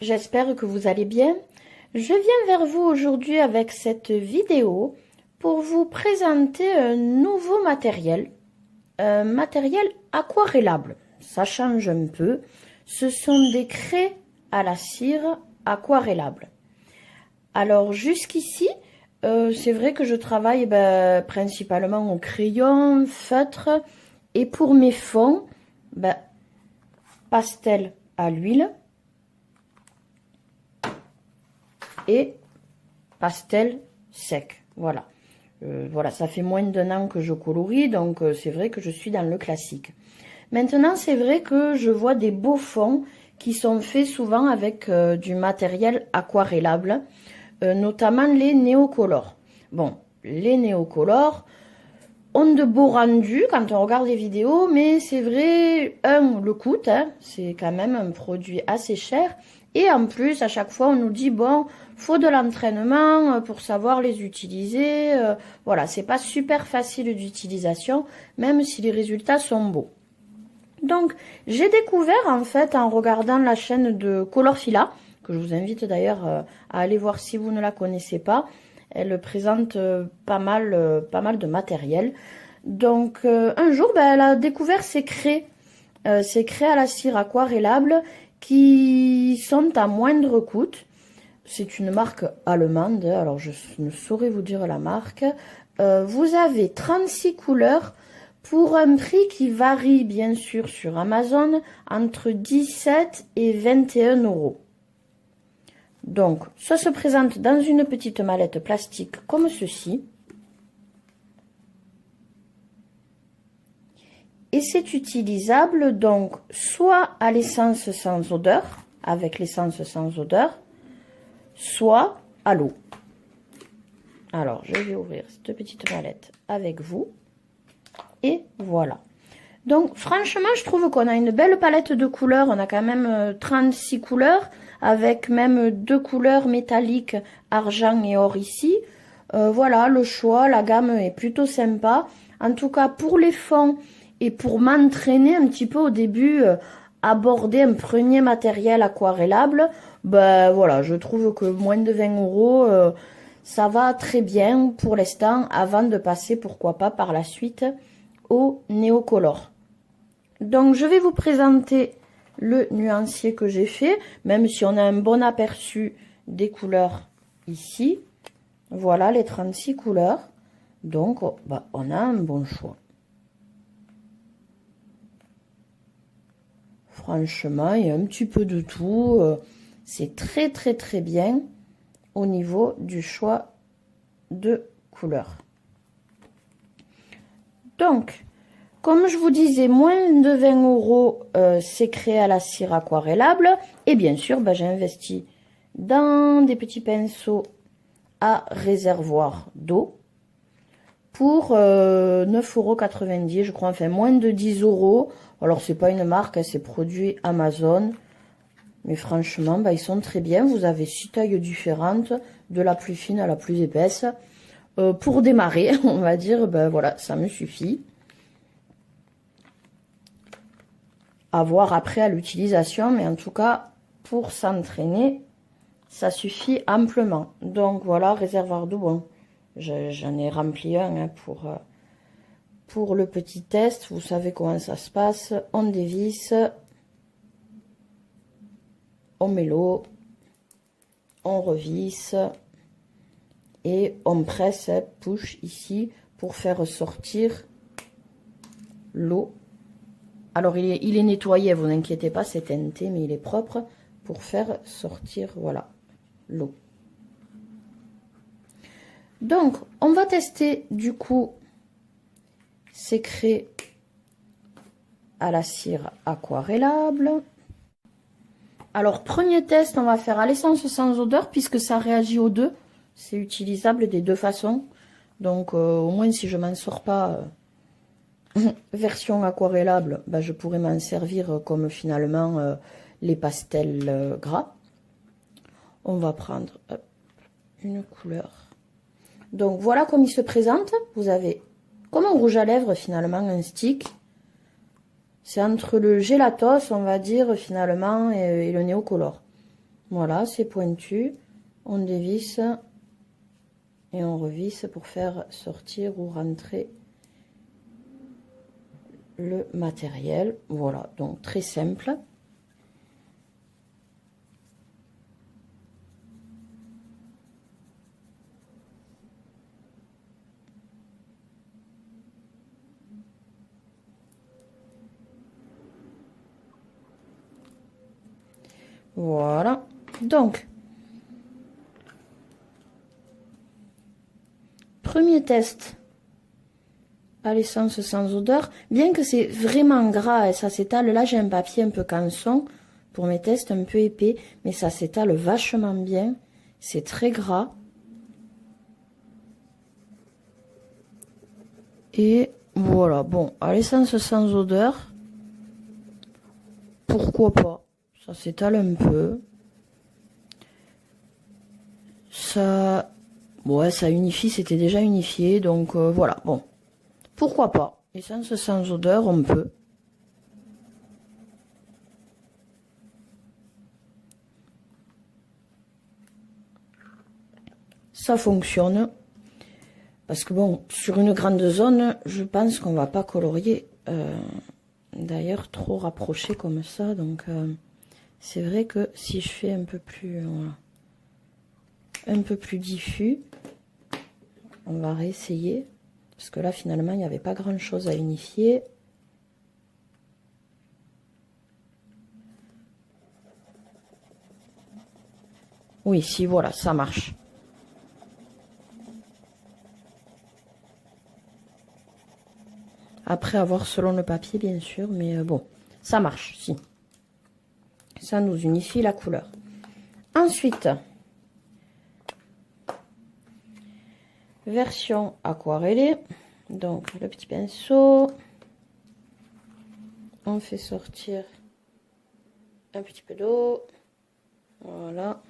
j'espère que vous allez bien. Je viens vers vous aujourd'hui avec cette vidéo pour vous présenter un nouveau matériel, un matériel aquarellable. Ça change un peu. Ce sont des craies à la cire aquarellables. Alors jusqu'ici, c'est vrai que je travaille principalement au crayon, feutre et pour mes fonds, pastel à l'huile et pastel sec. Voilà. Voilà, ça fait moins d'un an que je colorie, donc c'est vrai que je suis dans le classique. Maintenant, c'est vrai que je vois des beaux fonds qui sont faits souvent avec du matériel aquarellable, notamment les néocolores. Bon, les néocolores ont de beaux rendus quand on regarde les vidéos, mais c'est vrai, le coût, hein, c'est quand même un produit assez cher. Et en plus, à chaque fois, on nous dit, bon, faut de l'entraînement pour savoir les utiliser. Voilà, c'est pas super facile d'utilisation, même si les résultats sont beaux. Donc, j'ai découvert, en fait, en regardant la chaîne de Colorfila, que je vous invite d'ailleurs à aller voir si vous ne la connaissez pas. Elle présente pas mal de matériel. Donc, un jour, elle a découvert ces craies à la cire aquarellable qui sont à moindre coût. C'est une marque allemande, alors je ne saurais vous dire la marque. Vous avez 36 couleurs pour un prix qui varie bien sûr sur Amazon entre 17 et 21 €. Donc, ça se présente dans une petite mallette plastique comme ceci. Et c'est utilisable donc soit à l'essence sans odeur, avec l'essence sans odeur, soit à l'eau. Alors, je vais ouvrir cette petite mallette avec vous. Et voilà. Donc, franchement, je trouve qu'on a une belle palette de couleurs. On a quand même 36 couleurs, avec même 2 couleurs métalliques, argent et or ici. Voilà, le choix, la gamme est plutôt sympa. En tout cas, pour les fonds et pour m'entraîner un petit peu au début, aborder un premier matériel aquarellable, voilà, je trouve que moins de 20 €, ça va très bien pour l'instant, avant de passer, pourquoi pas, par la suite, au néocolore. Donc, je vais vous présenter le nuancier que j'ai fait, même si on a un bon aperçu des couleurs ici. Voilà les 36 couleurs. Donc, on a un bon choix. Franchement, il y a un petit peu de tout. C'est très bien au niveau du choix de couleurs. Donc, comme je vous disais, moins de 20 €, c'est créé à la cire aquarellable. Et bien sûr, j'ai investi dans des petits pinceaux à réservoir d'eau pour 9,90 €, je crois, enfin moins de 10 €. Alors, c'est pas une marque, c'est produit Amazon. Mais franchement, ils sont très bien. Vous avez 6 tailles différentes, de la plus fine à la plus épaisse. Pour démarrer, on va dire, voilà, ça me suffit. À voir après à l'utilisation, mais en tout cas, pour s'entraîner, ça suffit amplement. Donc voilà, réservoir d'eau, bon, j'en ai rempli un pour le petit test. Vous savez comment ça se passe. On dévisse, on met l'eau, on revisse et on presse, push ici pour faire sortir l'eau. Alors il est nettoyé, vous inquiétez pas, c'est teinté, mais il est propre pour faire sortir, voilà, l'eau. Donc, on va tester du coup ces craies à la cire aquarellable. Alors, premier test, on va faire à l'essence sans odeur, puisque ça réagit aux deux. C'est utilisable des deux façons. Donc, au moins, si je m'en sors pas version aquarellable, je pourrais m'en servir comme finalement les pastels gras. On va prendre une couleur. Donc, voilà comme il se présente. Vous avez comme un rouge à lèvres, finalement, un stick. C'est entre le gélatos, on va dire, finalement, et le néocolore. Voilà, c'est pointu. On dévisse et on revisse pour faire sortir ou rentrer le matériel. Voilà, donc très simple. Voilà, donc premier test à l'essence sans odeur, bien que c'est vraiment gras et ça s'étale. Là j'ai un papier un peu canson pour mes tests, un peu épais, mais ça s'étale vachement bien, c'est très gras. Et voilà, bon, à l'essence sans odeur, pourquoi pas, ça s'étale un peu. Ça, ouais, ça unifie, c'était déjà unifié, donc voilà, bon. Pourquoi pas, essence sans odeur, on peut. Ça fonctionne. Parce que bon, sur une grande zone, je pense qu'on va pas colorier. D'ailleurs, trop rapproché comme ça, donc c'est vrai que si je fais un peu plus, voilà, un peu plus diffus, on va réessayer. Parce que là, finalement, il n'y avait pas grand-chose à unifier. Oui, si, voilà, ça marche. Après avoir selon le papier, bien sûr, mais bon, ça marche, si. Ça nous unifie la couleur. Ensuite, version aquarellée. Donc, le petit pinceau. On fait sortir un petit peu d'eau. Voilà.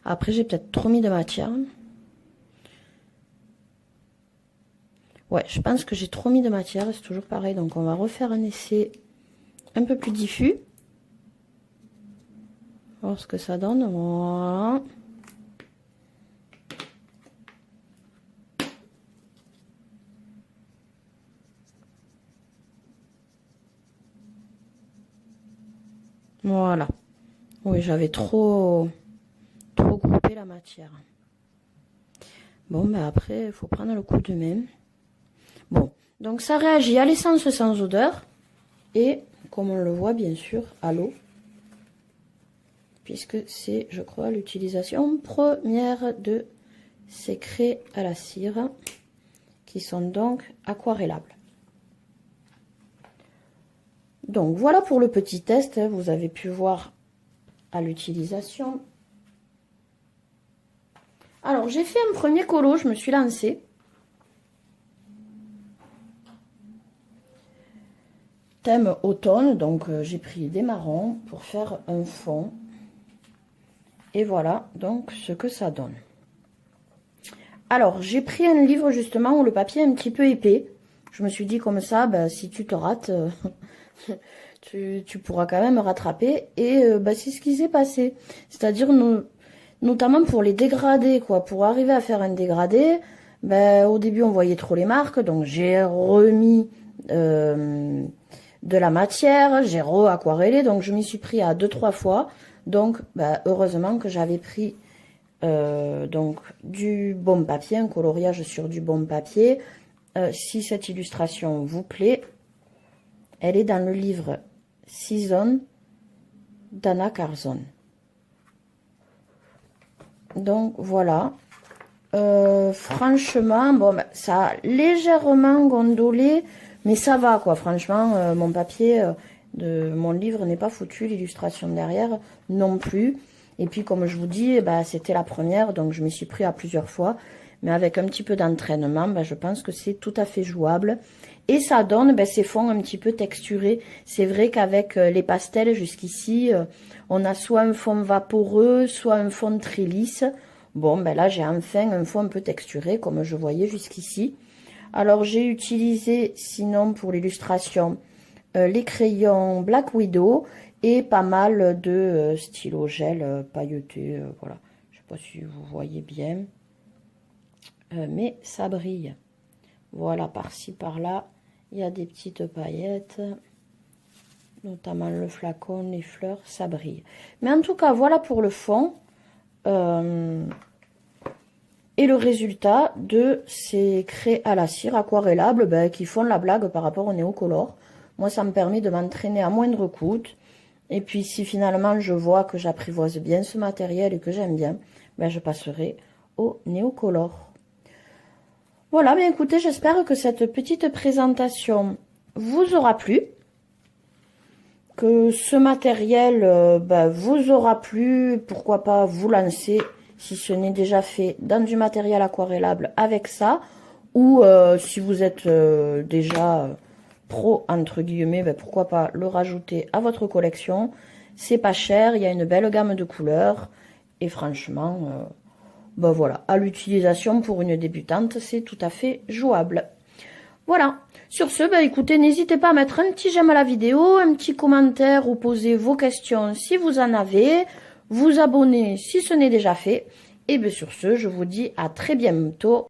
Après, j'ai peut-être trop mis de matière. Ouais, je pense que j'ai trop mis de matière. C'est toujours pareil. Donc, on va refaire un essai un peu plus diffus. Voir ce que ça donne. Voilà. Voilà. Oui, j'avais trop groupé la matière. Bon, ben après, il faut prendre le coup de main. Bon, donc ça réagit à l'essence sans odeur. Et, comme on le voit, bien sûr, à l'eau. Puisque c'est, je crois, l'utilisation première de ces craies à la cire. Qui sont donc aquarellables. Donc, voilà pour le petit test. Vous avez pu voir à l'utilisation. Alors, j'ai fait un premier colo, je me suis lancée. Thème automne, donc j'ai pris des marrons pour faire un fond. Et voilà donc ce que ça donne. Alors, j'ai pris un livre justement où le papier est un petit peu épais. Je me suis dit comme ça, ben, si tu te rates, tu pourras quand même rattraper. Et ben, c'est ce qui s'est passé. C'est-à-dire, notamment pour les dégradés, quoi. Pour arriver à faire un dégradé, ben, au début, on voyait trop les marques. Donc, j'ai remis de la matière, j'ai re-aquarellé. Donc, je m'y suis pris à 2-3 fois. Donc, ben, heureusement que j'avais pris donc du bon papier, un coloriage sur du bon papier. Si cette illustration vous plaît, elle est dans le livre Season d'Anna Carzon. Donc voilà. Franchement, bon, ben, ça a légèrement gondolé, mais ça va quoi. Franchement, mon papier de mon livre n'est pas foutu, l'illustration derrière non plus. Et puis comme je vous dis, bah, c'était la première, donc je m'y suis pris à plusieurs fois. Mais avec un petit peu d'entraînement, bah, je pense que c'est tout à fait jouable. Et ça donne bah, ces fonds un petit peu texturés. C'est vrai qu'avec les pastels jusqu'ici, on a soit un fond vaporeux, soit un fond très lisse. Bon, ben là, j'ai enfin un fond un peu texturé, comme je voyais jusqu'ici. Alors, j'ai utilisé, sinon, pour l'illustration, les crayons Black Widow et pas mal de stylo gel pailleté. Voilà, je sais pas si vous voyez bien, mais ça brille. Voilà, par-ci, par-là, il y a des petites paillettes, notamment le flacon, les fleurs, ça brille. Mais en tout cas, voilà pour le fond. Et le résultat de ces craies à la cire aquarellables ben, qui font la blague par rapport au Néocolor. Moi, ça me permet de m'entraîner à moindre coût. Et puis, si finalement je vois que j'apprivoise bien ce matériel et que j'aime bien, ben, je passerai au Néocolor. Voilà, ben écoutez, j'espère que cette petite présentation vous aura plu. Que ce matériel ben, vous aura plu. Pourquoi pas vous lancer, si ce n'est déjà fait, dans du matériel aquarellable avec ça. Ou si vous êtes déjà pro, entre guillemets, ben, pourquoi pas le rajouter à votre collection. C'est pas cher, il y a une belle gamme de couleurs. Et franchement, ben voilà, à l'utilisation pour une débutante, c'est tout à fait jouable. Voilà. Sur ce, ben écoutez, n'hésitez pas à mettre un petit j'aime à la vidéo, un petit commentaire ou poser vos questions si vous en avez, vous abonner si ce n'est déjà fait. Et bien sur ce, je vous dis à très bientôt.